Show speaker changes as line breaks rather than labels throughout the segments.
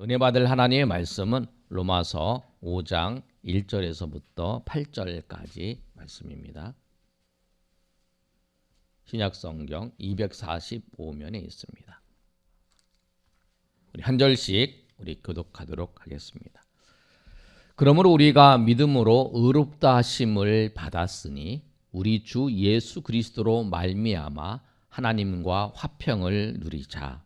은혜 받을 하나님의 말씀은 로마서 5장 1절에서부터 8절까지 말씀입니다. 신약성경 245면에 있습니다. 우리 한 절씩 우리 교독하도록 하겠습니다. 그러므로 우리가 믿음으로 의롭다 하심을 받았으니 우리 주 예수 그리스도로 말미암아 하나님과 화평을 누리자.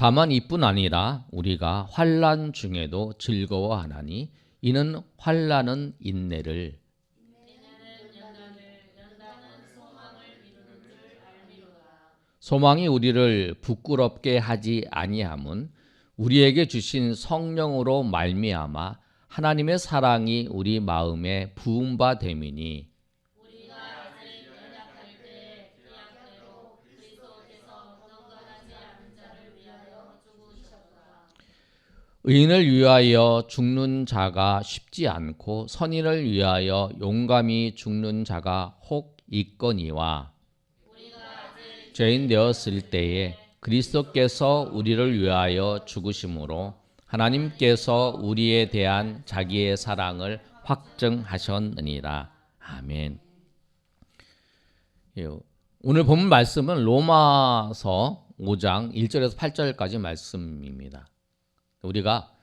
다만 이뿐 아니라 우리가 환난 중에도 즐거워하나니 이는 환난은 인내를 소망이 우리를 부끄럽게 하지 아니함은 우리에게 주신 성령으로 말미암아 하나님의 사랑이 우리 마음에 부은 바 됨이니 의인을 위하여 죽는 자가 쉽지 않고 선인을 위하여 용감히 죽는 자가 혹 있거니와 죄인 되었을 때에 그리스도께서 우리를 위하여 죽으심으로 하나님께서 우리에 대한 자기의 사랑을 확증하셨느니라. 아멘. 오늘 본 말씀은 로마서 5장 1절에서 8절까지 말씀입니다. 우리가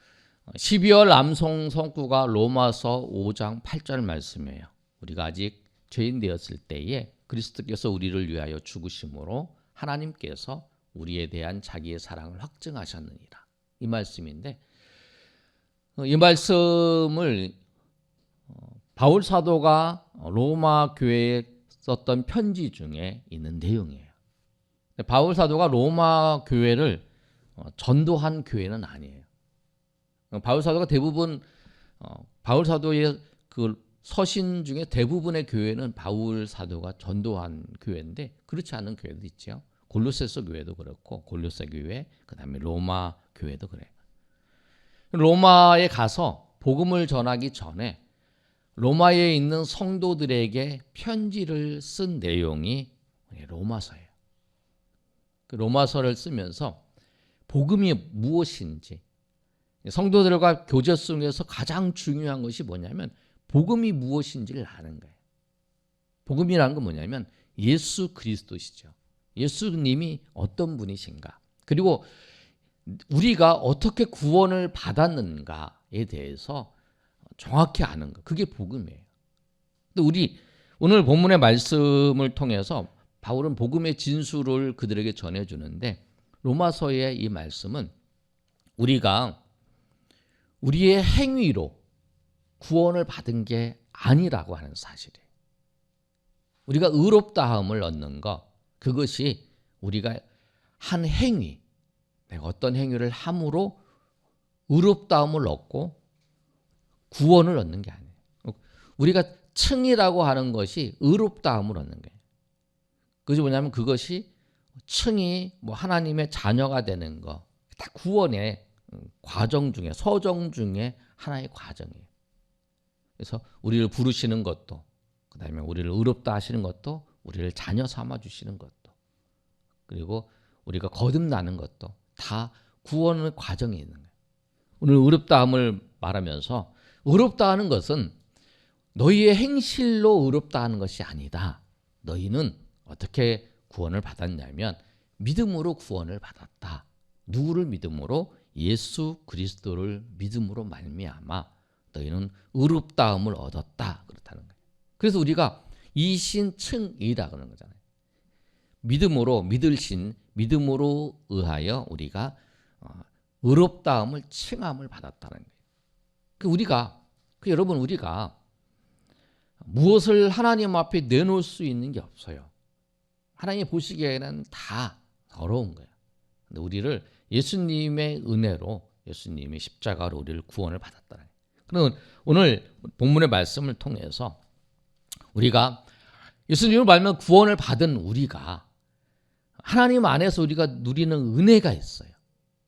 12월 암송 성구가 로마서 5장 8절 말씀이에요. 우리가 아직 죄인 되었을 때에 그리스도께서 우리를 위하여 죽으심으로 하나님께서 우리에 대한 자기의 사랑을 확증하셨느니라. 이 말씀인데 이 말씀을 바울 사도가 로마 교회에 썼던 편지 중에 있는 내용이에요. 바울 사도가 로마 교회를 전도한 교회는 아니에요. 바울 사도가 대부분 바울 사도의 그 서신 중에 대부분의 교회는 바울 사도가 전도한 교회인데 그렇지 않은 교회도 있죠. 골로새서 교회도 그렇고 골로새 교회, 그다음에 로마 교회도 그래요. 로마에 가서 복음을 전하기 전에 로마에 있는 성도들에게 편지를 쓴 내용이 로마서예요. 그 로마서를 쓰면서 복음이 무엇인지 성도들과 교제 속에서 가장 중요한 것이 뭐냐면 복음이 무엇인지를 아는 거예요. 복음이라는 건 뭐냐면 예수 그리스도시죠. 예수님이 어떤 분이신가, 그리고 우리가 어떻게 구원을 받았는가에 대해서 정확히 아는 것, 그게 복음이에요. 근데 우리 오늘 본문의 말씀을 통해서 바울은 복음의 진수를 그들에게 전해주는데 로마서의 이 말씀은 우리가 우리의 행위로 구원을 받은 게 아니라고 하는 사실이에요. 우리가 의롭다함을 얻는 것, 그것이 우리가 한 행위, 내가 어떤 행위를 함으로 의롭다함을 얻고 구원을 얻는 게 아니에요. 우리가 칭이라고 하는 것이 의롭다함을 얻는 거예요. 그것이 뭐냐면 그것이 칭이 하나님의 자녀가 되는 것, 다 구원의 과정 중에, 서정 중에 하나의 과정이에요. 그래서 우리를 부르시는 것도, 그 다음에 우리를 의롭다 하시는 것도, 우리를 자녀 삼아 주시는 것도, 그리고 우리가 거듭나는 것도 다 구원의 과정이 있는 거예요. 오늘 의롭다함을 말하면서 의롭다 하는 것은 너희의 행실로 의롭다 하는 것이 아니다. 너희는 어떻게 구원을 받았냐면 믿음으로 구원을 받았다. 누구를 믿음으로? 예수 그리스도를 믿음으로 말미암아 너희는 의롭다함을 얻었다. 그렇다는 거예요. 그래서 우리가 이신칭이다 그러는 거잖아요. 믿음으로, 믿을신, 믿음으로 의하여 우리가 의롭다함을 칭함을 받았다는 거예요. 여러분 우리가 무엇을 하나님 앞에 내놓을 수 있는 게 없어요. 하나님이 보시기에는 다 더러운 거예요. 근데 우리를 예수님의 은혜로, 예수님의 십자가로 우리를 구원을 받았다는 거예요. 그럼 오늘 본문의 말씀을 통해서 우리가 예수님을 말면 구원을 받은 우리가 하나님 안에서 우리가 누리는 은혜가 있어요.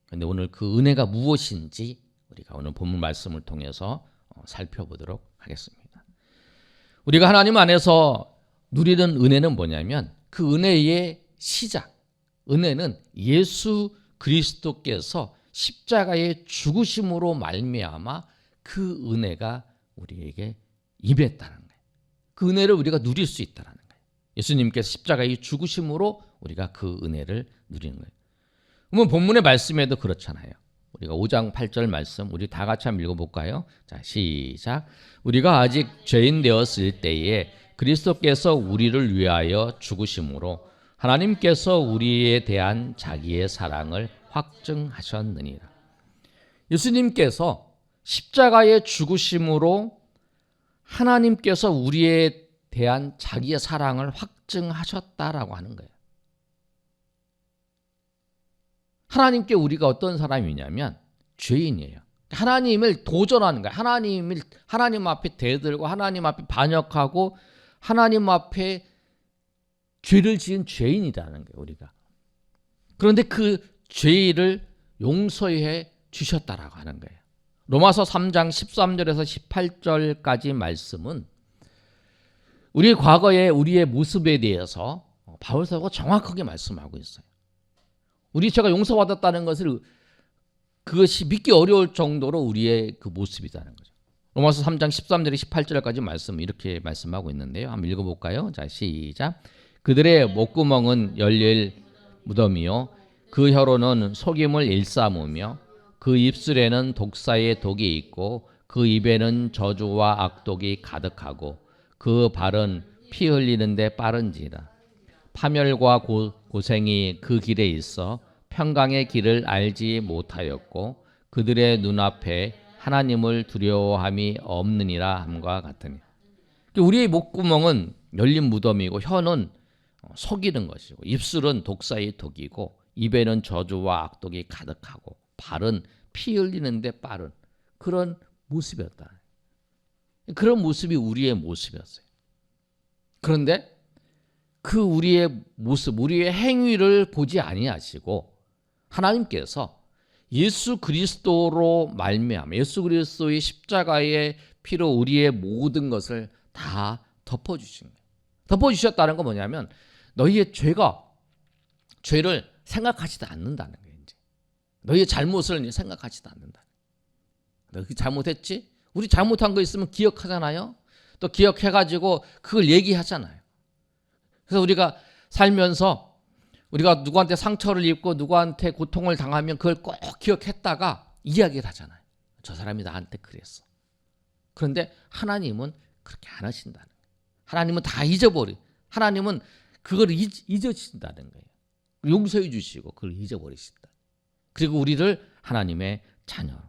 그런데 오늘 그 은혜가 무엇인지 우리가 오늘 본문 말씀을 통해서 살펴보도록 하겠습니다. 우리가 하나님 안에서 누리는 은혜는 뭐냐면 그 은혜의 시작, 은혜는 예수 그리스도께서 십자가의 죽으심으로 말미암아 그 은혜가 우리에게 임했다는 거예요. 그 은혜를 우리가 누릴 수 있다는 거예요. 예수님께서 십자가의 죽으심으로 우리가 그 은혜를 누리는 거예요. 그러면 본문의 말씀에도 그렇잖아요. 우리가 5장 8절 말씀 우리 다 같이 한번 읽어볼까요? 자, 시작. 우리가 아직 죄인 되었을 때에 그리스도께서 우리를 위하여 죽으심으로 하나님께서 우리에 대한 자기의 사랑을 확증하셨느니라. 예수님께서 십자가의 죽으심으로 하나님께서 우리에 대한 자기의 사랑을 확증하셨다라고 하는 거예요. 하나님께 우리가 어떤 사람이냐면 죄인이에요. 하나님을 도전하는 거예요. 하나님 앞에 대들고 하나님 앞에 반역하고 하나님 앞에 죄를 지은 죄인이라는 거예요, 우리가. 그런데 그 죄를 용서해 주셨다라고 하는 거예요. 로마서 3장 13절에서 18절까지 말씀은 우리의 과거의 우리의 모습에 대해서 바울 사도가 정확하게 말씀하고 있어요. 우리 죄가 용서받았다는 것을 그것이 믿기 어려울 정도로 우리의 그 모습이라는 거죠. 로마서 3장 13절에 18절까지 말씀 이렇게 말씀하고 있는데요. 한번 읽어볼까요? 자, 시작. 그들의 목구멍은 열릴 무덤이요 그 혀로는 속임을 일삼으며 그 입술에는 독사의 독이 있고 그 입에는 저주와 악독이 가득하고 그 발은 피 흘리는데 빠른지라. 파멸과 고생이 그 길에 있어 평강의 길을 알지 못하였고 그들의 눈앞에 하나님을 두려워함이 없느니라 함과 같으니. 우리의 목구멍은 열린 무덤이고 혀는 속이는 것이고 입술은 독사의 독이고 입에는 저주와 악독이 가득하고 발은 피 흘리는데 빠른 그런 모습이었다. 그런 모습이 우리의 모습이었어요. 그런데 그 우리의 모습, 우리의 행위를 보지 아니하시고 하나님께서 예수 그리스도로 말미암아 예수 그리스도의 십자가의 피로 우리의 모든 것을 다 덮어주신 거예요. 덮어주셨다는 건 뭐냐면 너희의 죄를 생각하지도 않는다는 거예요. 이제. 너희의 잘못을 생각하지도 않는다. 너희 잘못했지? 우리 잘못한 거 있으면 기억하잖아요. 또 기억해가지고 그걸 얘기하잖아요. 그래서 우리가 살면서 우리가 누구한테 상처를 입고 누구한테 고통을 당하면 그걸 꼭 기억했다가 이야기를 하잖아요. 저 사람이 나한테 그랬어. 그런데 하나님은 그렇게 안 하신다는 거예요. 하나님은 다 하나님은 그걸 잊으신다는 거예요. 용서해 주시고 그걸 잊어버리신다. 그리고 우리를 하나님의 자녀로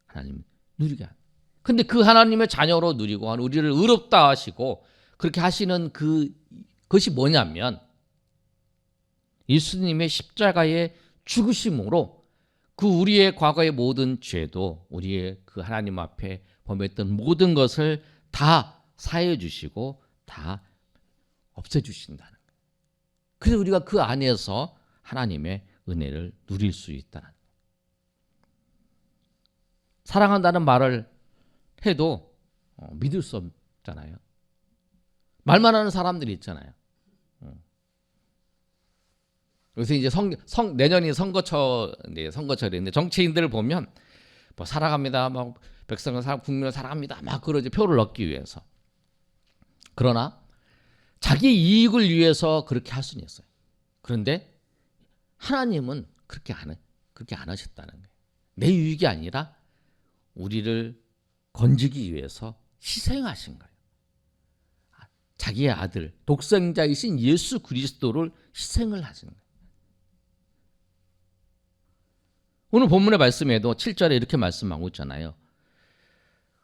하나님 누리게 합니다. 근데 그 하나님의 자녀로 누리고 우리를 의롭다 하시고 그렇게 하시는 그것이 뭐냐면 예수님의 십자가의 죽으심으로 그 우리의 과거의 모든 죄도 우리의 그 하나님 앞에 범했던 모든 것을 다 사해 주시고 다 없애 주신다는 거예요. 그래서 우리가 그 안에서 하나님의 은혜를 누릴 수 있다는 거예요. 사랑한다는 말을 해도 믿을 수 없잖아요. 말만 하는 사람들이 있잖아요. 그래서 이제 내년이 선거철인데 정치인들을 보면 뭐 사랑합니다, 막 백성을 국민을 사랑합니다, 막 그러지 표를 얻기 위해서. 그러나 자기 이익을 위해서 그렇게 할 수는 있어요. 그런데 하나님은 그렇게 안 하셨다는 거예요. 내 유익이 아니라 우리를 건지기 위해서 희생하신 거예요. 자기의 아들, 독생자이신 예수 그리스도를 희생을 하신 거예요. 오늘 본문의 말씀에도 7절에 이렇게 말씀하고 있잖아요.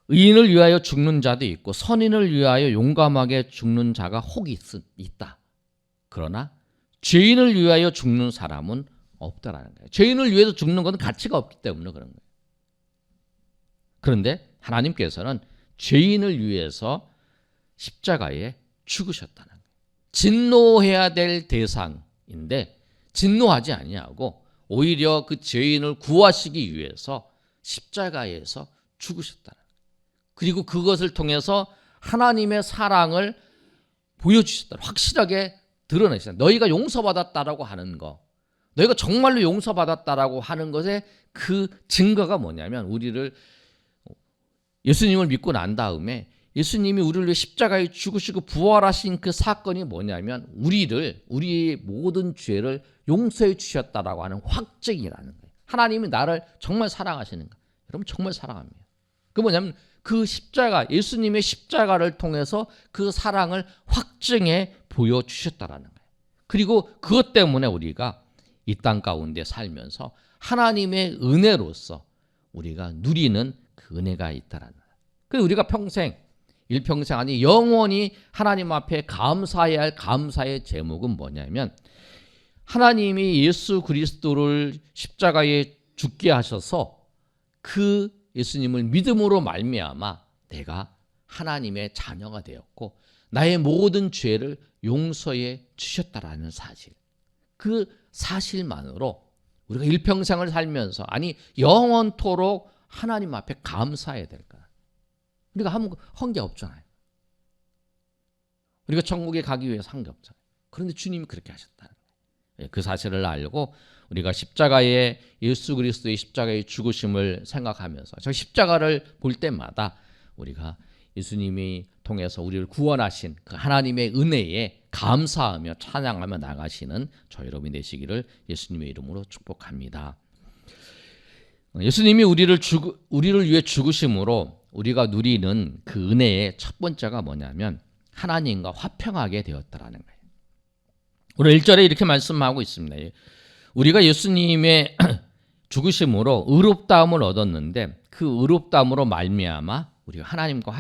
의인을 위하여 죽는 자도 있고 선인을 위하여 용감하게 죽는 자가 혹 있다. 그러나 죄인을 위하여 죽는 사람은 없다라는 거예요. 죄인을 위해서 죽는 것은 가치가 없기 때문에 그런 거예요. 그런데 하나님께서는 죄인을 위해서 십자가에 죽으셨다는 거예요. 진노해야 될 대상인데 진노하지 아니하고 오히려 그 죄인을 구하시기 위해서 십자가에서 죽으셨다는 거예요. 그리고 그것을 통해서 하나님의 사랑을 보여주셨다. 확실하게 드러내셨다. 너희가 용서받았다라고 하는 거, 너희가 정말로 용서받았다라고 하는 것의 그 증거가 뭐냐면, 예수님을 믿고 난 다음에 예수님이 우리를 위해 십자가에 죽으시고 부활하신 그 사건이 뭐냐면, 우리의 모든 죄를 용서해 주셨다라고 하는 확증이라는 거예요. 하나님이 나를 정말 사랑하시는가? 여러분, 정말 사랑합니다. 그 뭐냐면, 그 십자가, 예수님의 십자가를 통해서 그 사랑을 확증해 보여주셨다라는 거예요. 그리고 그것 때문에 우리가 이 땅 가운데 살면서 하나님의 은혜로서 우리가 누리는 그 은혜가 있다라는 거예요. 그래서 우리가 일평생 아니 영원히 하나님 앞에 감사해야 할 감사의 제목은 뭐냐면, 하나님이 예수 그리스도를 십자가에 죽게 하셔서 그 예수님을 믿음으로 말미암아 내가 하나님의 자녀가 되었고 나의 모든 죄를 용서해 주셨다라는 사실, 그 사실만으로 우리가 일평생을 살면서, 아니 영원토록 하나님 앞에 감사해야 될 거야. 우리가 한 게 없잖아요. 우리가 천국에 가기 위해서 한 게 없잖아요. 그런데 주님이 그렇게 하셨다는 거예요. 그 사실을 알고 우리가 예수 그리스도의 십자가의 죽으심을 생각하면서 저 십자가를 볼 때마다 우리가 예수님이 통해서 우리를 구원하신 그 하나님의 은혜에 감사하며 찬양하며 나가시는 저 여러분이 되시기를 예수님의 이름으로 축복합니다. 예수님이 우리를 위해 죽으심으로 우리가 누리는 그 은혜의 첫 번째가 뭐냐면, 하나님과 화평하게 되었다라는 거예요. 오늘 1절에 이렇게 말씀하고 있습니다. 우리가 예수님의 죽으심으로 의롭다함을 얻었는데 그 의롭다함으로 말미암아 우리가 하나님과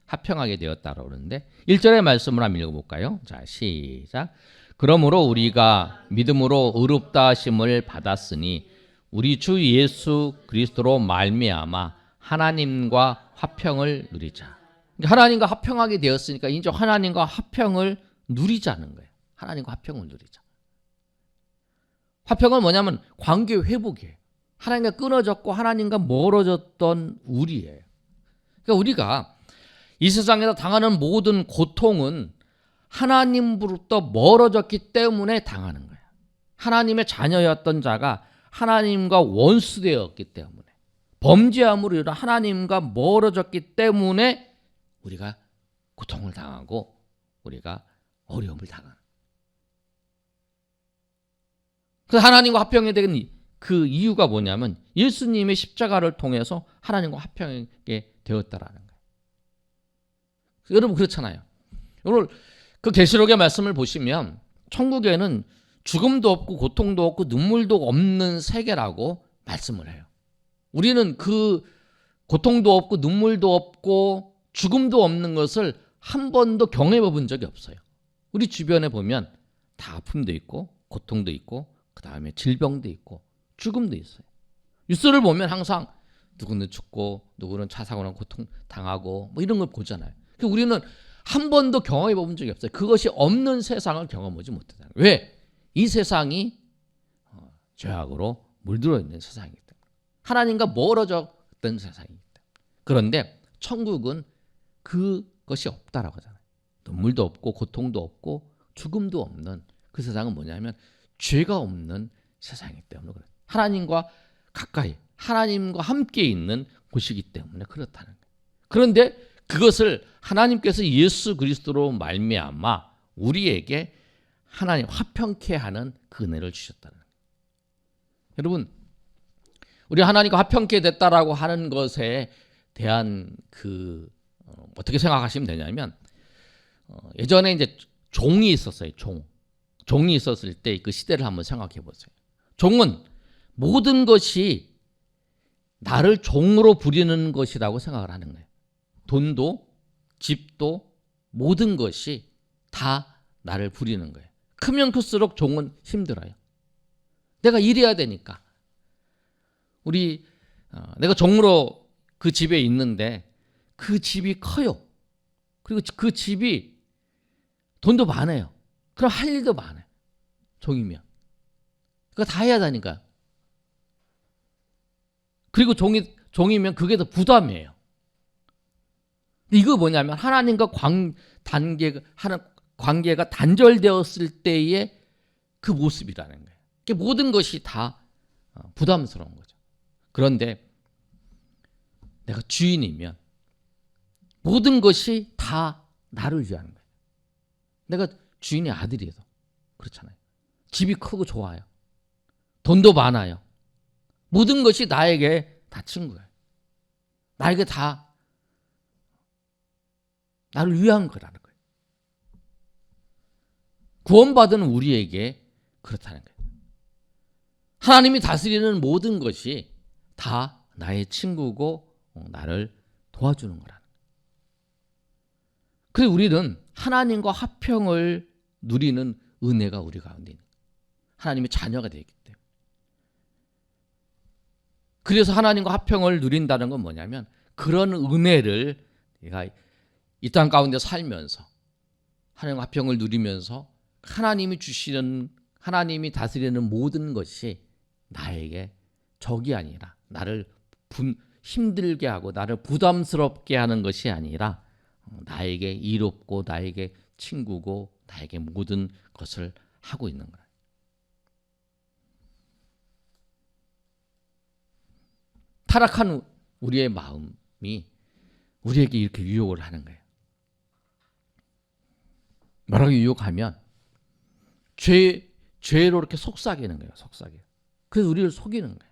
화평하게 되었다라고 그러는데, 1절의 말씀을 한번 읽어볼까요? 자, 시작. 그러므로 우리가 믿음으로 의롭다 하심을 받았으니 우리 주 예수 그리스도로 말미암아 하나님과 화평을 누리자. 하나님과 화평하게 되었으니까 이제 하나님과 화평을 누리자는 거예요. 하나님과 화평을 누리자. 화평은 뭐냐면 관계 회복이에요. 하나님과 끊어졌고 하나님과 멀어졌던 우리예요. 그러니까 우리가 이 세상에서 당하는 모든 고통은 하나님으로부터 멀어졌기 때문에 당하는 거예요. 하나님의 자녀였던 자가 하나님과 원수되었기 때문에, 범죄함으로 인해 하나님과 멀어졌기 때문에 우리가 고통을 당하고 우리가 어려움을 당하는. 그래서 하나님과 화평이 된 그 이유가 뭐냐면 예수님의 십자가를 통해서 하나님과 화평하게 되었다라는 거예요. 여러분 그렇잖아요. 오늘 그 계시록의 말씀을 보시면 천국에는 죽음도 없고 고통도 없고 눈물도 없는 세계라고 말씀을 해요. 우리는 그 고통도 없고 눈물도 없고 죽음도 없는 것을 한 번도 경험해 본 적이 없어요. 우리 주변에 보면 다 아픔도 있고 고통도 있고 그 다음에 질병도 있고 죽음도 있어요. 뉴스를 보면 항상 누구는 죽고 누구는 차 사고 나고 고통 당하고 뭐 이런 걸 보잖아요. 우리는 한 번도 경험해 본 적이 없어요. 그것이 없는 세상을 경험하지 못하잖아요. 왜? 이 세상이 죄악으로 물들어 있는 세상이기 때문에, 하나님과 멀어졌던 세상이기 때문에. 그런데 천국은 그것이 없다라고 하잖아요. 눈물도 없고 고통도 없고 죽음도 없는 그 세상은 뭐냐면 죄가 없는 세상이기 때문에 그래요. 하나님과 가까이, 하나님과 함께 있는 곳이기 때문에 그렇다는 거예요. 그런데 그것을 하나님께서 예수 그리스도로 말미암아 우리에게 하나님 화평케 하는 그 은혜를 주셨다는 거예요. 여러분, 우리 하나님과 화평케 됐다라고 하는 것에 대한 어떻게 생각하시면 되냐면, 예전에 이제 종이 있었어요. 종이 있었을 때 그 시대를 한번 생각해 보세요. 종은 모든 것이 나를 종으로 부리는 것이라고 생각을 하는 거예요. 돈도 집도 모든 것이 다 나를 부리는 거예요. 크면 클수록 종은 힘들어요. 내가 일해야 되니까. 내가 종으로 그 집에 있는데 그 집이 커요. 그리고 그 집이 돈도 많아요. 그럼 할 일도 많아요. 종이면. 그거 다 해야 되니까. 그리고 종이면 그게 더 부담이에요. 이거 뭐냐면 하나님과 관계가 단절되었을 때의 그 모습이라는 거예요. 모든 것이 다 부담스러운 거죠. 그런데 내가 주인이면 모든 것이 다 나를 위한 거예요. 내가 주인의 아들이어도 그렇잖아요. 집이 크고 좋아요. 돈도 많아요. 모든 것이 나에게 다 친구예요. 나에게 다 나를 위한 거라는 거예요. 구원받은 우리에게 그렇다는 거예요. 하나님이 다스리는 모든 것이 다 나의 친구고 나를 도와주는 거라는 거예요. 그래서 우리는 하나님과 화평을 누리는 은혜가 우리 가운데 있는 거예요. 하나님의 자녀가 되기 때문에. 그래서 하나님과 화평을 누린다는 건 뭐냐면 그런 은혜를 내가 이 땅 가운데 살면서 하나님과 화평을 누리면서 하나님이 주시는, 하나님이 다스리는 모든 것이 나에게 적이 아니라 나를 힘들게 하고 나를 부담스럽게 하는 것이 아니라 나에게 이롭고 나에게 친구고 나에게 모든 것을 하고 있는 거예요. 타락한 우리의 마음이 우리에게 이렇게 유혹을 하는 거예요. 뭐라고 유혹하면 죄로 이렇게 속삭이는 거예요. 속삭여요. 그래서 우리를 속이는 거예요.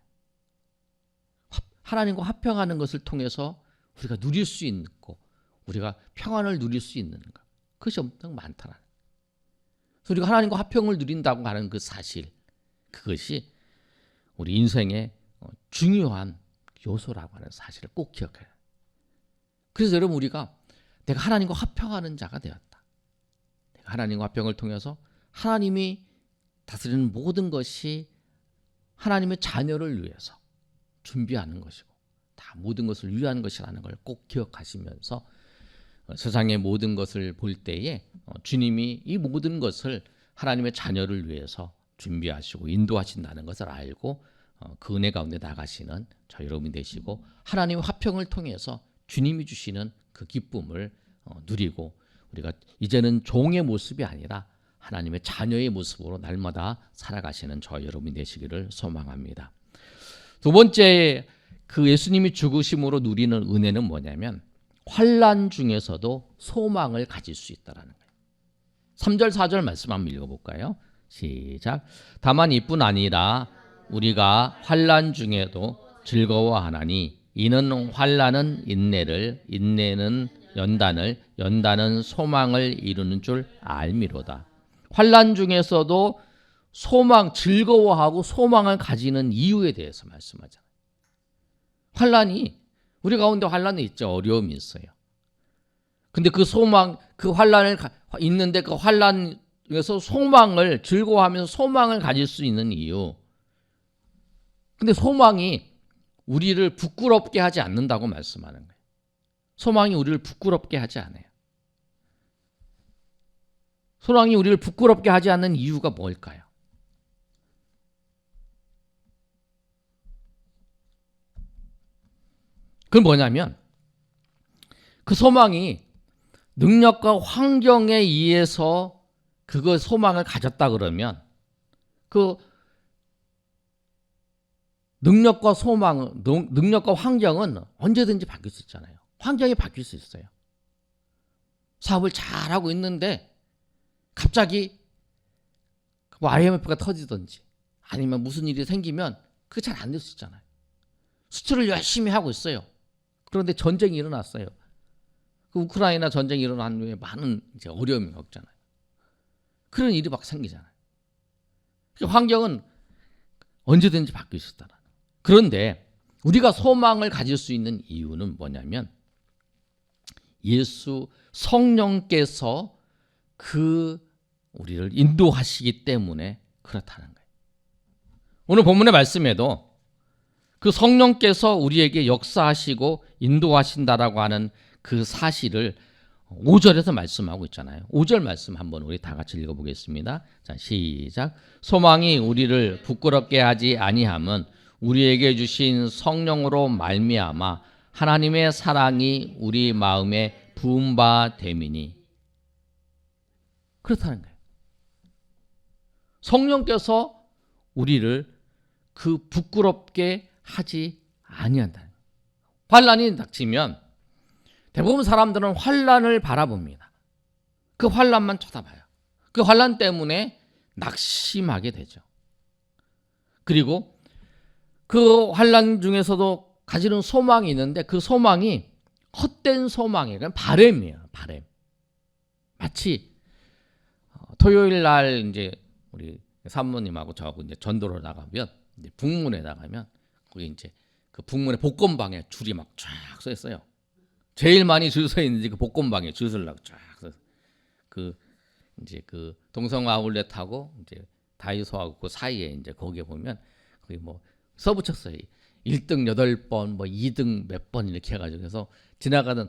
하나님과 화평하는 것을 통해서 우리가 누릴 수 있고 우리가 평안을 누릴 수 있는 것, 그것이 엄청 많다는 거예요. 그래서 우리가 하나님과 화평을 누린다고 하는 그 사실, 그것이 우리 인생의 중요한 요소라고 하는 사실을 꼭 기억해야 해요. 그래서 여러분, 우리가 내가 하나님과 화평하는 자가 되었다. 내가 하나님과 화평을 통해서 하나님이 다스리는 모든 것이 하나님의 자녀를 위해서 준비하는 것이고 다 모든 것을 위한 것이라는 걸 꼭 기억하시면서 세상의 모든 것을 볼 때에 주님이 이 모든 것을 하나님의 자녀를 위해서 준비하시고 인도하신다는 것을 알고 그 은혜 가운데 나가시는 저 여러분이 되시고 하나님의 화평을 통해서 주님이 주시는 그 기쁨을 누리고 우리가 이제는 종의 모습이 아니라 하나님의 자녀의 모습으로 날마다 살아가시는 저 여러분이 되시기를 소망합니다. 두 번째, 그 예수님이 죽으심으로 누리는 은혜는 뭐냐면 환난 중에서도 소망을 가질 수 있다라는 거예요. 3절 4절 말씀 한번 읽어볼까요? 시작. 다만 이뿐 아니라 우리가 환난 중에도 즐거워하나니 이는 환난은 인내를, 인내는 연단을, 연단은 소망을 이루는 줄 알미로다. 환난 중에서도 소망, 즐거워하고 소망을 가지는 이유에 대해서 말씀하잖아요. 환난이, 우리 가운데 환난이 있죠. 어려움이 있어요. 근데 그 소망, 그 환난을 있는데 그 환난에서 소망을, 즐거워하면서 소망을 가질 수 있는 이유. 근데 소망이 우리를 부끄럽게 하지 않는다고 말씀하는 거예요. 소망이 우리를 부끄럽게 하지 않아요. 소망이 우리를 부끄럽게 하지 않는 이유가 뭘까요? 그건 뭐냐면 그 소망이 능력과 환경에 의해서 그거 소망을 가졌다 그러면 그 능력과 소망, 능력과 환경은 언제든지 바뀔 수 있잖아요. 환경이 바뀔 수 있어요. 사업을 잘하고 있는데 갑자기 뭐 IMF가 터지든지 아니면 무슨 일이 생기면 그게 잘 안 될 수 있잖아요. 수출을 열심히 하고 있어요. 그런데 전쟁이 일어났어요. 그 우크라이나 전쟁이 일어난 후에 많은 이제 어려움이 없잖아요. 그런 일이 막 생기잖아요. 환경은 언제든지 바뀔 수 있다. 그런데 우리가 소망을 가질 수 있는 이유는 뭐냐면 예수 성령께서 그 우리를 인도하시기 때문에 그렇다는 거예요. 오늘 본문의 말씀에도 그 성령께서 우리에게 역사하시고 인도하신다라고 하는 그 사실을 5절에서 말씀하고 있잖아요. 5절 말씀 한번 우리 다 같이 읽어보겠습니다. 자, 시작. 소망이 우리를 부끄럽게 하지 아니함은 우리에게 주신 성령으로 말미암아 하나님의 사랑이 우리 마음에 부은 바 됨이니. 그렇다는 거예요. 성령께서 우리를 그 부끄럽게 하지 아니한다는 거예요. 환난이 닥치면 대부분 사람들은 환난을 바라봅니다. 그 환난만 쳐다봐요. 그 환난 때문에 낙심하게 되죠. 그리고 그 환난 중에서도 가지는 소망이 있는데 그 소망이 헛된 소망이에요. 그냥 바램이에요. 바램. 마치 토요일 날 이제 우리 사모님하고 저하고 이제 전도를 나가면 이제 북문에 나가면 거기 이제 그 북문의 복권방에 줄이 막 쫙 서 있어요. 제일 많이 줄 서 있는지 그 복권방에 줄 서려고 쫙 서. 그 이제 그 동성 아울렛하고 이제 다이소하고 그 사이에 이제 거기에 보면 거기 뭐 써붙였어요. 1등 8번, 뭐 2등 몇 번 이렇게 해가지고 해서 지나가는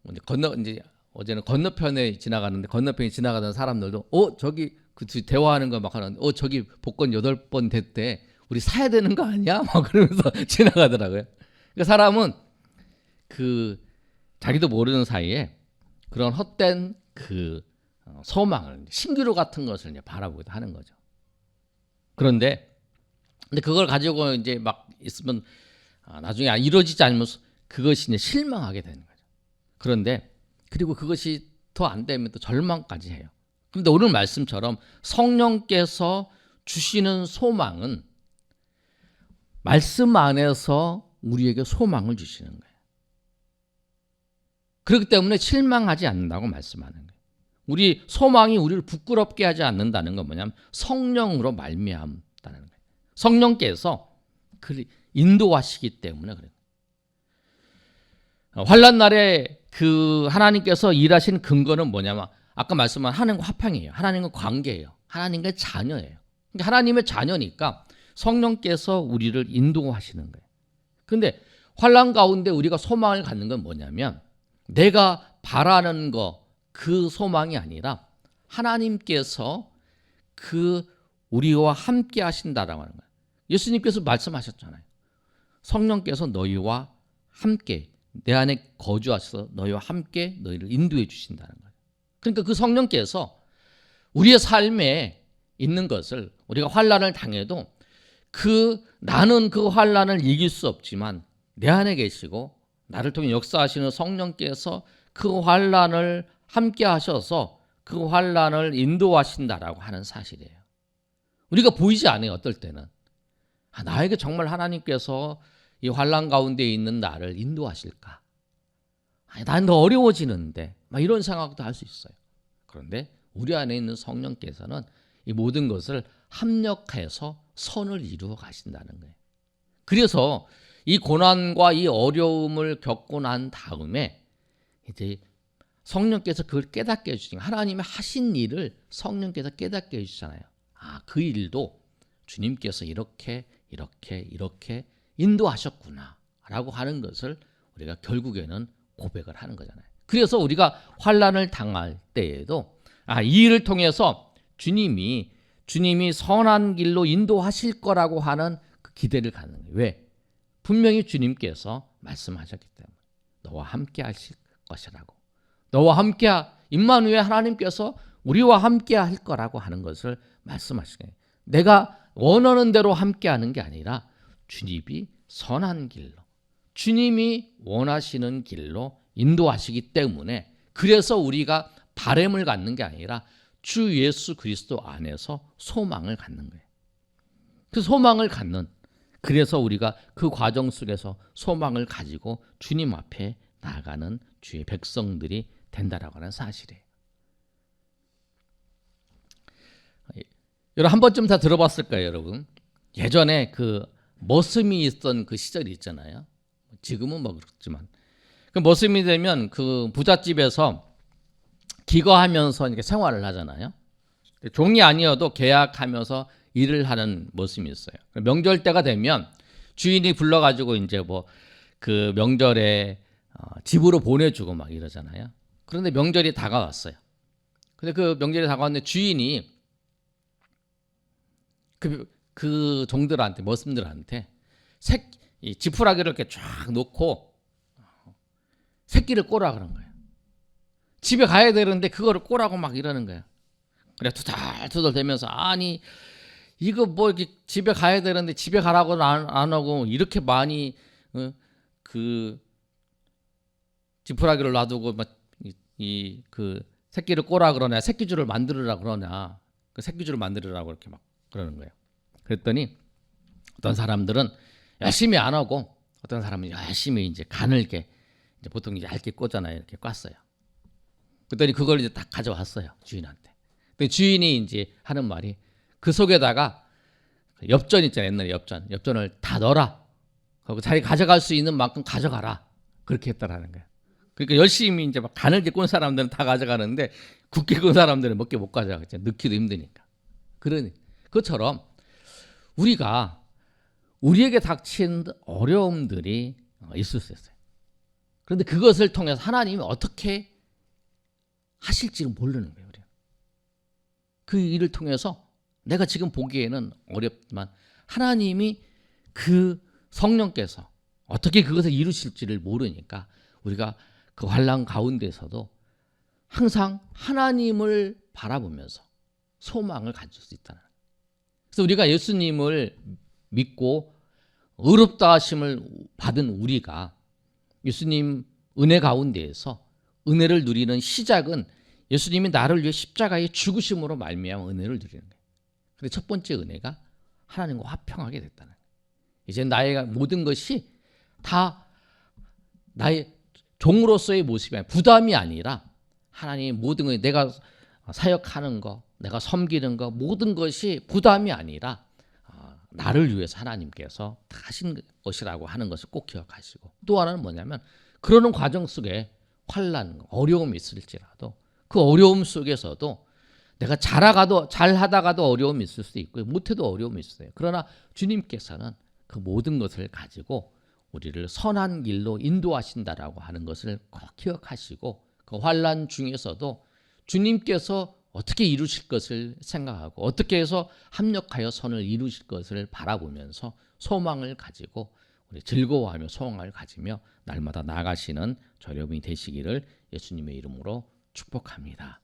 이제 이제 어제는 건너편에 지나가는데 건너편에 지나가던 사람들도 저기 그 대화하는 거 막 하는데 저기 복권 8번 됐대. 우리 사야 되는 거 아니야? 막 그러면서 지나가더라고요. 그러니까 사람은 그 자기도 모르는 사이에 그런 헛된 그 소망을 신기루 같은 것을 이제 바라보기도 하는 거죠. 근데 그걸 가지고 이제 막 있으면 나중에 이루어지지 않으면 그것이 이제 실망하게 되는 거죠. 그런데 그리고 그것이 더 안 되면 또 절망까지 해요. 그런데 오늘 말씀처럼 성령께서 주시는 소망은 말씀 안에서 우리에게 소망을 주시는 거예요. 그렇기 때문에 실망하지 않는다고 말씀하는 거예요. 우리 소망이 우리를 부끄럽게 하지 않는다는 건 뭐냐면 성령으로 말미암다는 거예요. 성령께서 인도하시기 때문에 그래요. 환난 날에 그 하나님께서 일하신 근거는 뭐냐면 아까 말씀한 하나님과 화평이에요. 하나님과 관계예요. 하나님과 자녀예요. 그러니까 하나님의 자녀니까 성령께서 우리를 인도하시는 거예요. 그런데 환난 가운데 우리가 소망을 갖는 건 뭐냐면 내가 바라는 그 소망이 아니라 하나님께서 우리와 함께 하신다라고 하는 거예요. 예수님께서 말씀하셨잖아요. 성령께서 너희와 함께 내 안에 거주하셔서 너희와 함께 너희를 인도해 주신다는 거예요. 그러니까 그 성령께서 우리의 삶에 있는 것을 우리가 환난을 당해도 나는 그 환난을 이길 수 없지만 내 안에 계시고 나를 통해 역사하시는 성령께서 그 환난을 함께 하셔서 그 환난을 인도하신다라고 하는 사실이에요. 우리가 보이지 않아요. 어떨 때는 나에게 정말 하나님께서 이 환난 가운데 있는 나를 인도하실까? 난 더 어려워지는데 막 이런 생각도 할 수 있어요. 그런데 우리 안에 있는 성령께서는 이 모든 것을 합력해서 선을 이루어 가신다는 거예요. 그래서 이 고난과 이 어려움을 겪고 난 다음에 이제 성령께서 그걸 깨닫게 해주시니까 하나님의 하신 일을 성령께서 깨닫게 해주잖아요. 그 일도 주님께서 이렇게 인도하셨구나 라고 하는 것을 우리가 결국에는 고백을 하는 거잖아요. 그래서 우리가 환난을 당할 때에도 이 일을 통해서 주님이 선한 길로 인도하실 거라고 하는 그 기대를 갖는 거예요. 왜? 분명히 주님께서 말씀하셨기 때문에 너와 함께 하실 것이라고. 너와 함께 임마누엘 하나님께서 우리와 함께 할 거라고 하는 것을 말씀하시는 거예요. 내가 원하는 대로 함께 하는 게 아니라 주님이 선한 길로 주님이 원하시는 길로 인도하시기 때문에 그래서 우리가 바램을 갖는 게 아니라 주 예수 그리스도 안에서 소망을 갖는 거예요. 그 소망을 갖는 그래서 우리가 그 과정 속에서 소망을 가지고 주님 앞에 나아가는 주의 백성들이 된다라고 하는 사실이에요. 여러분 한 번쯤 다 들어봤을 거예요, 여러분. 예전에 그 머슴이 있던 그 시절이 있잖아요. 지금은 뭐 그렇지만 그 머슴이 되면 그 부잣집에서 기거하면서 이렇게 생활을 하잖아요. 종이 아니어도 계약하면서 일을 하는 머슴이 있어요. 명절 때가 되면 주인이 불러가지고 이제 뭐 그 명절에 집으로 보내주고 막 이러잖아요. 그런데 명절이 다가왔어요. 근데 그 명절이 다가왔는데 주인이 그 종들한테 머슴들한테 지푸라기를 이렇게 쫙 놓고 새끼를 꼬라 그런 거예요. 집에 가야 되는데 그거를 꼬라고 막 이러는 거예요. 그래 투덜투덜 대면서 아니 이거 뭐 이렇게 집에 가야 되는데 집에 가라고는 안 하고 이렇게 많이 그 지푸라기를 놔두고 막 그 새끼를 꼬라 그러냐, 새끼줄을 만들으라 그러냐, 그 새끼줄을 만들으라고 이렇게 막 그러는 거예요. 그랬더니 어떤 사람들은 열심히 안 하고 어떤 사람은 열심히 이제 가늘게 이제 보통 이제 얇게 꽂잖아요. 이렇게 꽂어요. 그랬더니 그걸 이제 딱 가져왔어요 주인한테. 근데 주인이 이제 하는 말이 그 속에다가 엽전 있잖아요. 옛날에 엽전을 다 넣어라. 그리고 자기 가져갈 수 있는 만큼 가져가라. 그렇게 했다라는 거예요. 그러니까 열심히 이제 막 가늘게 꼰 사람들은 다 가져가는데 굳게 꼰 사람들은 몇 개 못 가져가겠죠. 넣기도 힘드니까. 그러니 그것처럼 우리가 우리에게 닥친 어려움들이 있을 수 있어요. 그런데 그것을 통해서 하나님이 어떻게 하실지를 모르는 거예요. 우리는. 그 일을 통해서 내가 지금 보기에는 어렵지만 하나님이 그 성령께서 어떻게 그것을 이루실지를 모르니까 우리가 그 환난 가운데서도 항상 하나님을 바라보면서 소망을 가질 수 있다는 거예요. 그래서 우리가 예수님을 믿고 의롭다 하심을 받은 우리가 예수님 은혜 가운데에서 은혜를 누리는 시작은 예수님이 나를 위해 십자가에 죽으심으로 말미암아 은혜를 누리는 거예요. 근데 첫 번째 은혜가 하나님과 화평하게 됐다는 거예요. 이제 나의 모든 것이 다 나의 종으로서의 모습이 아니라 부담이 아니라 하나님의 모든 것, 내가 사역하는 거, 내가 섬기는 거 모든 것이 부담이 아니라 나를 위해서 하나님께서 다 하신 것이라고 하는 것을 꼭 기억하시고 또 하나는 뭐냐면 그러는 과정 속에 환난, 어려움이 있을지라도 그 어려움 속에서도 내가 잘하다가도 어려움이 있을 수도 있고 못해도 어려움이 있어요. 그러나 주님께서는 그 모든 것을 가지고 우리를 선한 길로 인도하신다라고 하는 것을 꼭 기억하시고 그 환난 중에서도 주님께서 어떻게 이루실 것을 생각하고 어떻게 해서 합력하여 선을 이루실 것을 바라보면서 소망을 가지고 우리 즐거워하며 소망을 가지며 날마다 나아가시는 저여러분이 되시기를 예수님의 이름으로 축복합니다.